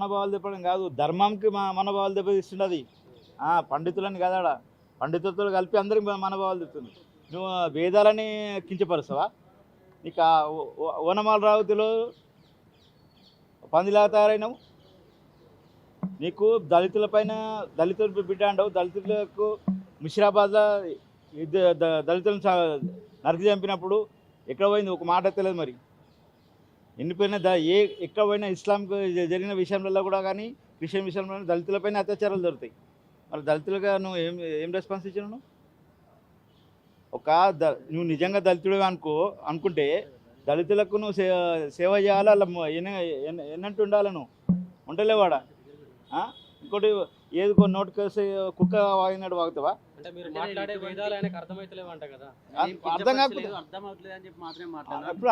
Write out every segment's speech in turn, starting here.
మనోభావాలు చెప్పడం కాదు, ధర్మంకి మనోభావాలు దెబ్బతీస్తున్నది. పండితులని కాదాడ, పండితులతో కలిపి అందరికి మనోభావాలు చెప్తుంది. నువ్వు వేదాలని కించపరుస్తావా? నీకు ఓనమాల రావు తెలియదు, పందిలాగా తయారైనావు. నీకు దళితుల పైన, దళితులు బిడ్డ అంటావు, దళితులకు ముషిరాబాద్లో దళితులను నరికి చంపినప్పుడు ఎక్కడ పోయింది ఒక మాట తెలియదు. మరి ఎన్నిపోయినా ఎక్కడ పోయినా ఇస్లాంకు జరిగిన విషయంలో కూడా కానీ, క్రిస్టియన్ విషయంలో దళితులపైన అత్యాచారాలు జరుగుతాయి. మరి దళితులుగా నువ్వు ఏం రెస్పాన్స్ ఇచ్చినావు? నువ్వు నిజంగా దళితుడు అనుకుంటే దళితులకు నువ్వు సేవ చేయాలి. అలా ఎన్నంటూ ఉండాలి. నువ్వు ఉండలేవాడా? ఇంకోటి ఏది నోటికేసి కుక్క వాగినాడు వాగుతావా? ఇప్పుడు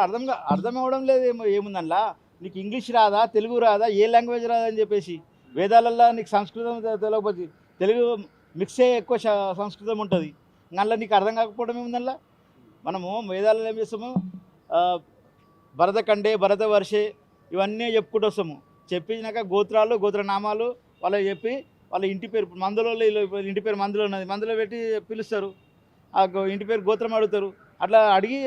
అర్థం అవ్వడం లేదు. ఏముందల్లా నీకు ఇంగ్లీష్ రాదా, తెలుగు రాదా, ఏ లాంగ్వేజ్ రాదా అని చెప్పేసి వేదాలల్లో నీకు సంస్కృతం తెలియకపోతే తెలుగు మిక్సే ఎక్కువ సంస్కృతం ఉంటుంది. అందులో నీకు అర్థం కాకపోవడం ఏముందల్లా? మనము వేదాలలో ఏం చేస్తాము, భరతఖండే, భరత వర్షే ఇవన్నీ చెప్పుకుంటూ వస్తాము. చెప్పించినాక గోత్రాలు, గోత్రనామాలు వాళ్ళకి చెప్పి వాళ్ళ ఇంటి పేరు, మందులో ఇంటి పేరు మందులో ఉన్నది, మందులో పెట్టి పిలుస్తారు. ఆ ఇంటి పేరు గోత్రం అడుగుతారు. అట్లా అడిగి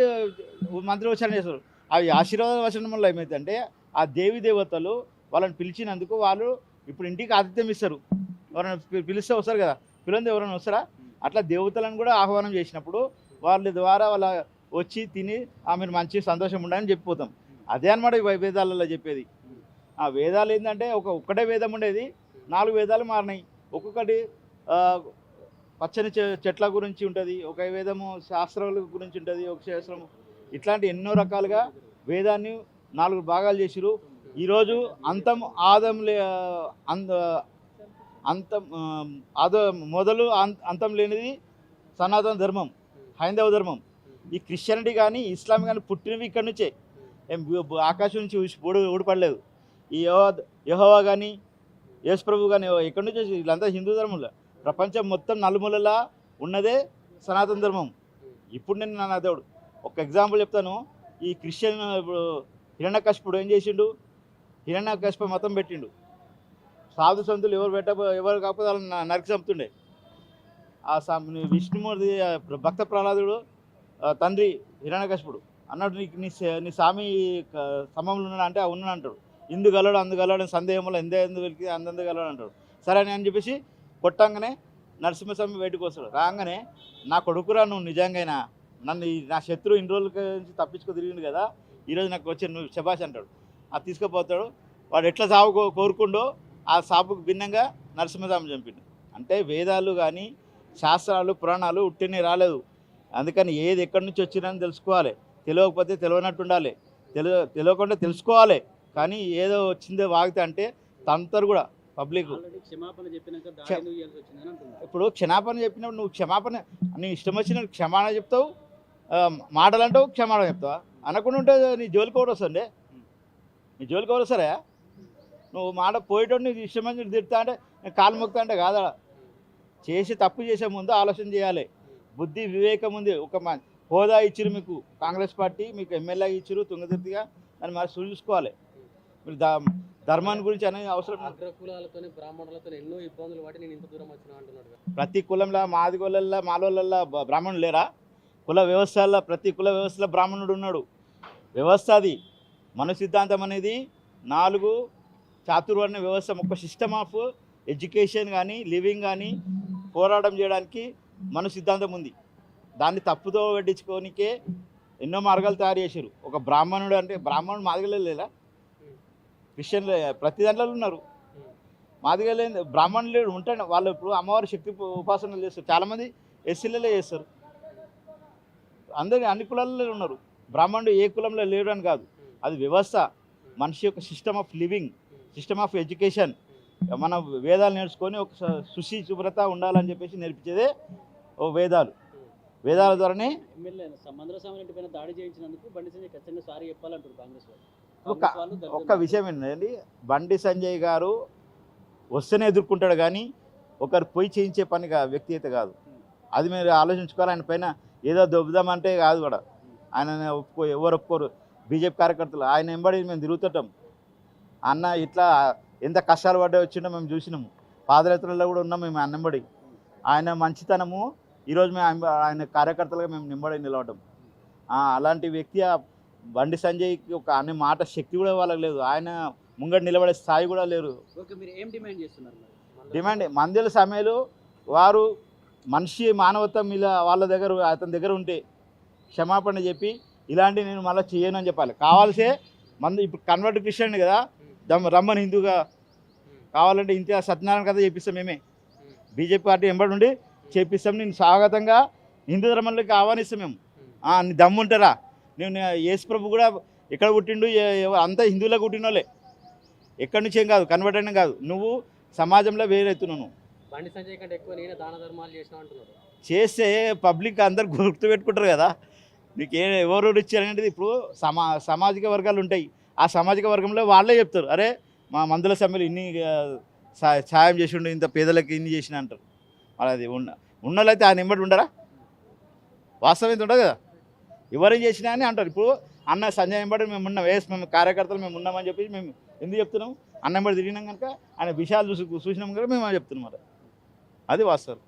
మంత్రోచ్చారణ చేస్తారు. అవి ఆశీర్వాద వచనం వల్ల ఏమైందంటే ఆ దేవి దేవతలు వాళ్ళని పిలిచినందుకు వాళ్ళు ఇప్పుడు ఇంటికి ఆతిథ్యం ఇస్తారు. ఎవరైనా పిలిస్తే వస్తారు కదా, పిలంది ఎవరైనా వస్తారా? అట్లా దేవతలను కూడా ఆహ్వానం చేసినప్పుడు వాళ్ళ ద్వారా వాళ్ళ వచ్చి తిని మీరు మంచి సంతోషం ఉండాలని చెప్పిపోతాం. అదే అనమాట వేదాలలో చెప్పేది. ఆ వేదాలు ఏంటంటే ఒక్కటే వేదం ఉండేది, 4 వేదాలు మారినాయి. ఒక్కొక్కటి పచ్చని చెట్ల గురించి ఉంటుంది, ఒక వేదము శాస్త్రాల గురించి ఉంటుంది, ఒక శాస్త్రము, ఇట్లాంటి ఎన్నో రకాలుగా వేదాన్ని 4 భాగాలు చేసిరు. ఈరోజు మొదలు అంతం లేనిది సనాతన ధర్మం, హైందవ ధర్మం. ఈ క్రిస్టియానిటీ కానీ ఇస్లాం కానీ పుట్టినవి ఇక్కడి నుంచే, ఆకాశం నుంచి ఊడిపడలేదు. ఈ యెహోవా కానీ యేసు ప్రభు కానీ ఎక్కడి నుంచి వీళ్ళంతా హిందూ ధర్మంలో. ప్రపంచం మొత్తం నలుమూలలా ఉన్నదే సనాతన ధర్మం. ఇప్పుడు నేను నా దేవుడు ఒక ఎగ్జాంపుల్ చెప్తాను. ఈ క్రిస్టియన్ ఇప్పుడు హిరణ్యకశిపుడు ఏం చేసిండు? హిరణ్యకశిప మతం పెట్టిండు. సాధు సంతులు ఎవరు కాకపోతే వాళ్ళని నరికి చంపుతుండే. ఆ విష్ణుమూర్తి భక్త ప్రహ్లాదుడు తండ్రి హిరణ్యకశిపుడు అన్నాడు, నీ స్వామి సమయంలో ఉన్నాడు అంటే ఉన్నాడు అంటాడు. ఇందు గలడు అందు గలడు సందేహంలో ఎందు వెలికి అందందు గలడు అంటాడు. సరే అని చెప్పేసి కొట్టంగానే నరసింహస్వామి బయటకు వస్తాడు. రాగానే నా కొడుకురా, నువ్వు నిజంగా నన్ను నా శత్రువు ఇన్ని రోజుల నుంచి తప్పించుకో తిరిగిండు కదా, ఈరోజు నాకు వచ్చి నువ్వు శబాష్ అంటాడు. అది తీసుకుపోతాడు. వాడు ఎట్లా సాగు కోరుకుండో ఆ సాపుకు భిన్నంగా నరసింహస్వామి చంపిండు. అంటే వేదాలు కానీ శాస్త్రాలు పురాణాలు ఉట్టినే రాలేదు. అందుకని ఏది ఎక్కడి నుంచి వచ్చిందని తెలుసుకోవాలి. తెలియకపోతే తెలియనట్టు ఉండాలి, తెలియకుండా తెలుసుకోవాలి. కానీ ఏదో వచ్చిందే వాగితే అంటే తంతరు కూడా పబ్లిక్. ఇప్పుడు క్షమాపణ చెప్పినప్పుడు నువ్వు క్షమాపణ నీ ఇష్టం వచ్చిన క్షమాపణ చెప్తావు, మాటలు అంటావు, క్షమాపణ చెప్తావా? అనకుండా ఉంటే నీ జోలికి కూడా వస్తుంది. నీ జోలికి కూడా వస్తారా? నువ్వు మాట పోయేటోడు నీకు ఇష్టం వచ్చి తిడతా అంటే కాలు మొక్తా అంటే కాదా? చేసి తప్పు చేసే ముందు ఆలోచన చేయాలి. బుద్ధి వివేకం ఉంది. ఒక హోదా ఇచ్చిరు మీకు కాంగ్రెస్ పార్టీ, మీకు ఎమ్మెల్యే ఇచ్చిరు తుంగతుర్తిగా, దాన్ని మరి చూసుకోవాలి. మీరు ధర్మాన్ని గురించి అనేది అవసరం. ఎన్నో ఇబ్బందులు పడి నేను ఇంత దూరం వచ్చినా అంటున్నాడు. ప్రతి కులంలో మాది కులంలో మాలోళ్ళల్లో బ్రాహ్మణులు లేరా? కుల వ్యవస్థల్లో ప్రతి కుల వ్యవస్థలో బ్రాహ్మణుడు ఉన్నాడు. వ్యవస్థ అది. మన సిద్ధాంతం అనేది 4 చాతుర్వర్ణ వ్యవస్థ, ఒక సిస్టమ్ ఆఫ్ ఎడ్యుకేషన్ కానీ లివింగ్ కానీ పోరాటం చేయడానికి మన సిద్ధాంతం ఉంది. దాన్ని తప్పుతో పట్టించుకోనికే ఎన్నో మార్గాలు తయారు చేశారు. ఒక బ్రాహ్మణుడు అంటే బ్రాహ్మణుడు మాదిగలే లేదా? క్రిస్టియన్లు ప్రతి దాంట్లో ఉన్నారు. మాదిగలే బ్రాహ్మణులు లేడు ఉంటాడు. వాళ్ళు ఇప్పుడు అమ్మవారి శక్తి ఉపాసనలు చేస్తారు. చాలామంది ఎస్సీలలో చేస్తారు. అందరి అన్ని కులాలలో ఉన్నారు. బ్రాహ్మణుడు ఏ కులంలో లేడు అని కాదు. అది వ్యవస్థ, మనిషి యొక్క system of living, system of education. మన వేదాలు నేర్చుకొని ఒక శుచి శుభ్రత ఉండాలని చెప్పేసి నేర్పించేదే ఓ వేదాలు. వేదాల ద్వారానే దాడి చేయించినందుకు బండి సంజయ్ ఖచ్చితంగా సారీ చెప్పాలంటారు కాంగ్రెస్ వాళ్ళు. ఒక్క విషయం ఏంటండి, బండి సంజయ్ గారు వస్తేనే ఎదుర్కొంటాడు కానీ ఒకరు పోయి చేయించే పని వ్యక్తి అయితే కాదు. అది మీరు ఆలోచించుకోవాలి. ఆయన పైన ఏదో దొబ్బుదామంటే కాదు కూడా. ఆయన ఎవరు ఒప్పుకోరు. బీజేపీ కార్యకర్తలు ఆయన వెంబడి మేము తిరుగుతుంటాం. అన్న ఇట్లా ఎంత కష్టాలు పడ్డా వచ్చిండో మేము చూసినాము. పాదయాత్రలో కూడా ఉన్నాం మేము అన్నంబడి. ఆయన మంచితనము ఈరోజు మేము ఆయన కార్యకర్తలుగా మేము నింబడి నిలవటం. అలాంటి వ్యక్తి బండి సంజయ్కి ఒక అనే మాట శక్తి కూడా వాళ్ళకి లేదు. ఆయన ముంగట నిలబడే స్థాయి కూడా లేరు. ఓకే, మీరు ఏం డిమాండ్ చేస్తున్నారు? డిమాండ్ మందుల సమయంలో వారు మనిషి మానవత్వం ఇలా వాళ్ళ దగ్గర అతని దగ్గర ఉంటే క్షమాపణ చెప్పి ఇలాంటి నేను మళ్ళీ చేయను అని చెప్పాలి. కావాల్సే మందు ఇప్పుడు కన్వర్ట్ క్రిస్టియన్ కదా, రమ్మని హిందూగా కావాలంటే ఇంత సత్యనారాయణ కథ చేపిస్తాం మేమే. బీజేపీ పార్టీ ఎంబడి ఉండి చేపిస్తాం. నేను స్వాగతంగా హిందూ ధర్మంలోకి ఆహ్వానిస్తాం మేము. నీ దమ్ముంటారా? నేను యేసు ప్రభు కూడా ఎక్కడ పుట్టిండు, అంతా హిందువులకు పుట్టిన వాళ్ళే, ఎక్కడి నుంచి ఏం కాదు, కన్వర్ట్ అయినా కాదు. నువ్వు సమాజంలో వేరెత్తున్నావు. బండి సంజయ్ కంటే ఎక్కువ నేను దాన ధర్మాలు చేసిన అంటున్నారు. చేస్తే పబ్లిక్ అందరు గుర్తుపెట్టుకుంటారు కదా నీకు ఎవరు ఇచ్చారనేది. ఇప్పుడు సామాజిక వర్గాలు ఉంటాయి. ఆ సామాజిక వర్గంలో వాళ్ళే చెప్తారు, అరే మా మందుల సమ్మెలు ఇన్ని సాయం చేసిండు, ఇంత పేదలకు ఇన్ని చేసిన అంటారు. మరి అది ఉన్నోళ్ళైతే ఆయన ఎంబడి ఉండరా? వాస్తవం అయితే ఉండదు కదా, ఎవరేం చేసినా అని అంటారు. ఇప్పుడు అన్న సంజయ్ ఎంబడి మేము ఉన్నాం, మేము కార్యకర్తలు మేము ఉన్నామని చెప్పి మేము ఎందుకు చెప్తున్నాం? అన్న ఎంబడి తిరిగినాం కనుక ఆయన విషయాలు చూసినాం కనుక మేము చెప్తున్నాం. మరి అది వాస్తవం.